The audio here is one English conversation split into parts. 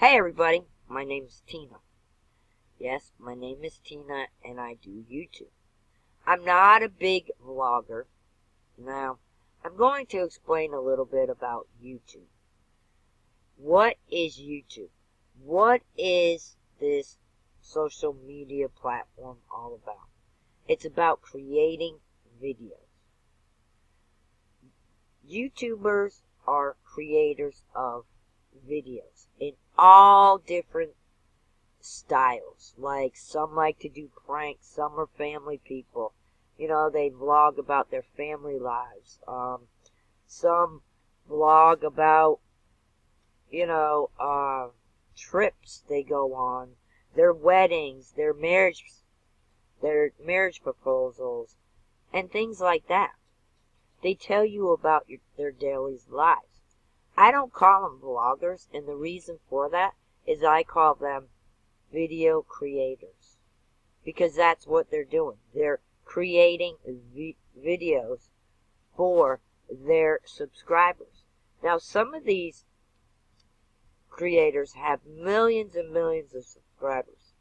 Hey everybody, my name is Tina. Yes, my name is Tina and I do YouTube. I'm not a big vlogger. Now, I'm going to explain a little bit about YouTube. What is YouTube? What is this social media platform all about? It's about creating videos. YouTubers are creators of videos in all different styles. Like, some like to do pranks, some are family people. You know, they vlog about their family lives. Some vlog about, trips they go on, their weddings, their marriage proposals, and things like that. They tell you about their daily lives. I don't call them vloggers, and the reason for that is I call them video creators, because that's what they're doing. They're creating videos for their subscribers. Now, some of these creators have millions and millions of subscribers,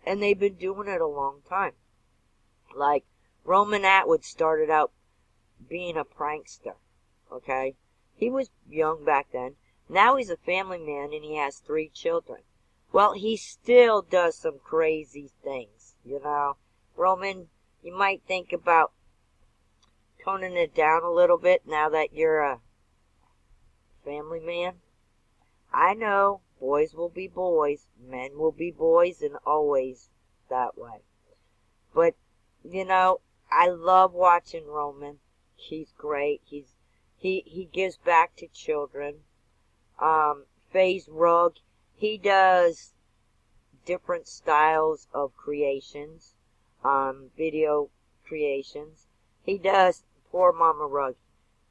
and they've been doing it a long time. Like, Roman Atwood started out being a prankster, okay? He was young back then. Now he's a family man and he has 3 children. Well, he still does some crazy things, Roman, you might think about toning it down a little bit now that you're a family man. I know, boys will be boys, men will be boys, and always that way. But, I love watching Roman. He's great. He gives back to children. FaZe Rug, he does different styles of creations, video creations. He does poor Mama Rug.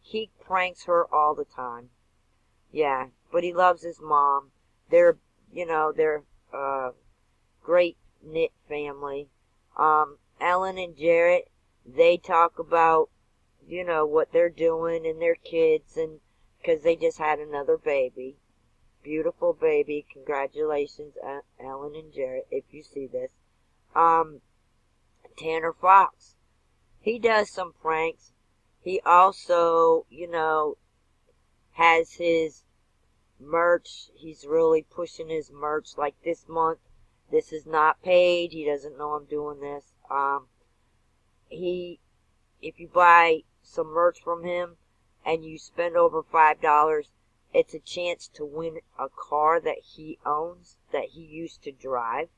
He pranks her all the time. Yeah, but he loves his mom. They're great knit family. Ellen and Jarrett, they talk about, what they're doing and their kids, and because they just had another baby. Beautiful baby. Congratulations, Ellen and Jarrett, if you see this. Tanner Fox, he does some pranks. He also, has his merch. He's really pushing his merch. Like this month, this is not paid. He doesn't know I'm doing this. If you buy some merch from him and you spend over $5, it's a chance to win a car that he owns, that he used to drive.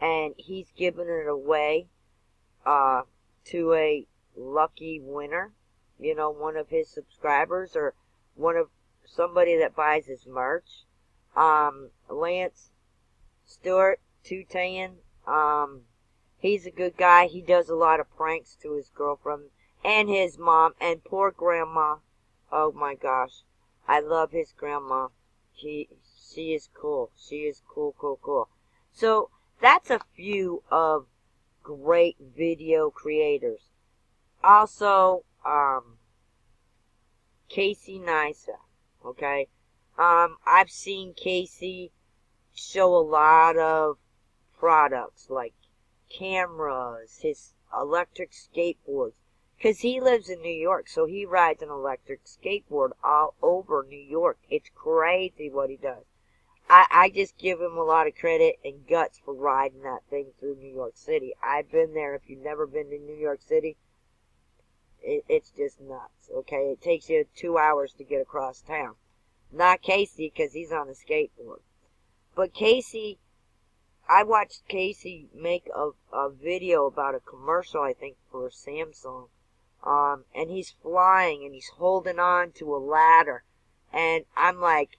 And he's giving it away to a lucky winner, one of his subscribers or somebody that buys his merch. Lance Stewart, Tutan, he's a good guy. He does a lot of pranks to his girlfriend and his mom and poor grandma. Oh my gosh. I love his grandma. She is cool. She is cool. So that's a few of great video creators. Also, Casey Neistat, okay? I've seen Casey show a lot of products like cameras, his electric skateboards, because he lives in New York, so he rides an electric skateboard all over New York. It's crazy what he does. I just give him a lot of credit and guts for riding that thing through New York City. I've been there. If you've never been to New York City, it's just nuts, okay? It takes you 2 hours to get across town. Not Casey, because he's on a skateboard. But Casey, I watched Casey make a video about a commercial, I think, for Samsung. And he's flying and he's holding on to a ladder. And I'm like,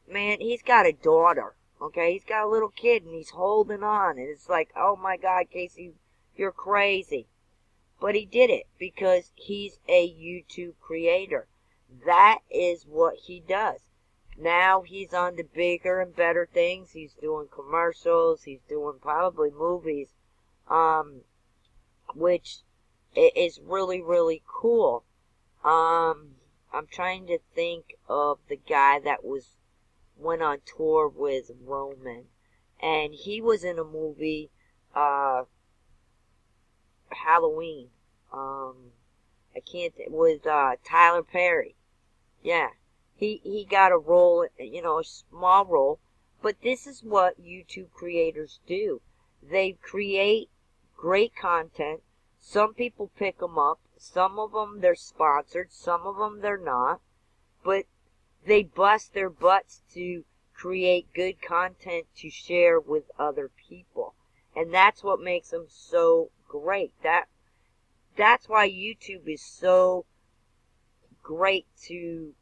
man, he's got a daughter, okay? He's got a little kid and he's holding on. And it's like, oh my God, Casey, you're crazy. But he did it because he's a YouTube creator. That is what he does. Now he's on to bigger and better things. He's doing commercials. He's doing probably movies, which is really, really cool. I'm trying to think of the guy that was went on tour with Roman, and he was in a movie, Halloween. I can't, with Tyler Perry. Yeah, he got a role, you know, a small role, but this is what YouTube creators do. They create great content. Some people pick them up. Some of them they're sponsored. Some of them they're not. But they bust their butts to create good content to share with other people. And that's what makes them so great. That's why YouTube is so great to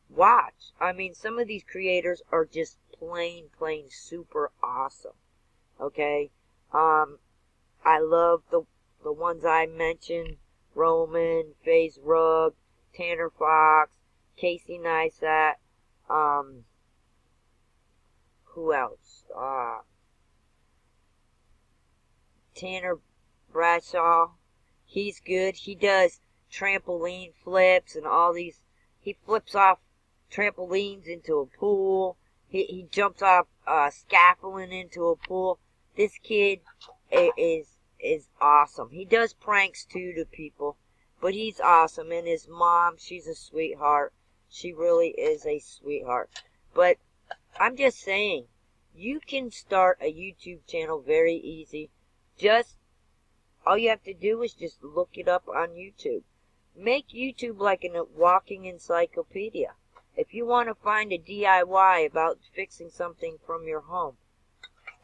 watch. I mean, some of these creators are just plain super awesome. Okay? I love the ones I mentioned: Roman, FaZe Rug, Tanner Fox, Casey Neistat, who else? Tanner Bradshaw. He's good. He does trampoline flips and all these. He flips off trampolines into a pool. He jumps off scaffolding into a pool. This kid is awesome. He does pranks too to people, but he's awesome. And his mom, she's a sweetheart. She really is a sweetheart. But I'm just saying, you can start a YouTube channel very easy. Just all you have to do is just look it up on YouTube. Make YouTube like a walking encyclopedia. If you want to find a DIY about fixing something from your home,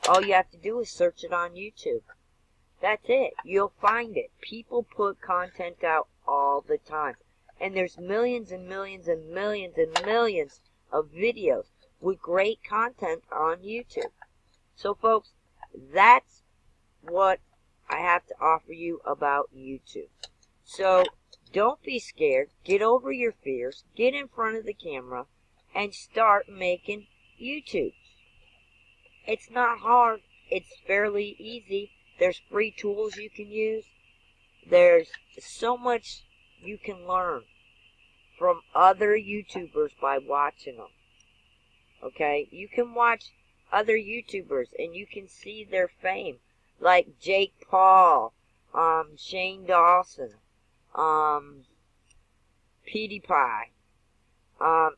all you have to do is search it on YouTube. That's it. You'll find it. People put content out all the time. And there's millions and millions and millions and millions of videos with great content on YouTube. So folks, that's what I have to offer you about YouTube. So don't be scared. Get over your fears. Get in front of the camera and start making YouTube. It's not hard. It's fairly easy. There's free tools you can use. There's so much you can learn from other YouTubers by watching them. Okay? You can watch other YouTubers and you can see their fame. Like Jake Paul, Shane Dawson, PewDiePie.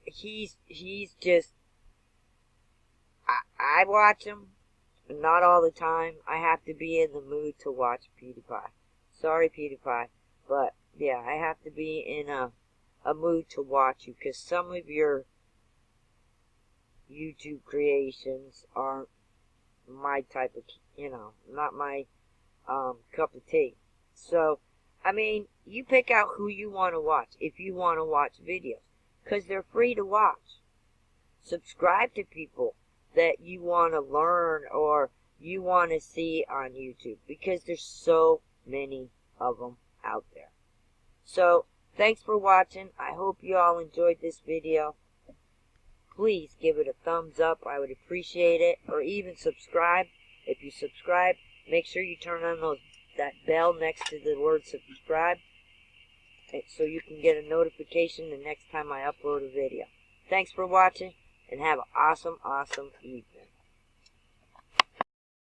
He's just, I watch him, not all the time. I have to be in the mood to watch PewDiePie. Sorry, PewDiePie, but yeah, I have to be in a mood to watch you, because some of your YouTube creations aren't my type of, not my cup of tea. So, I mean, you pick out who you want to watch if you want to watch videos, because they're free to watch. Subscribe to people that you want to learn or you want to see on YouTube, because there's so many of them out there. So, thanks for watching. I hope you all enjoyed this video. Please give it a thumbs up. I would appreciate it. Or even subscribe. If you subscribe, make sure you turn on that bell next to the word subscribe, so you can get a notification the next time I upload a video. Thanks for watching, and have an awesome evening.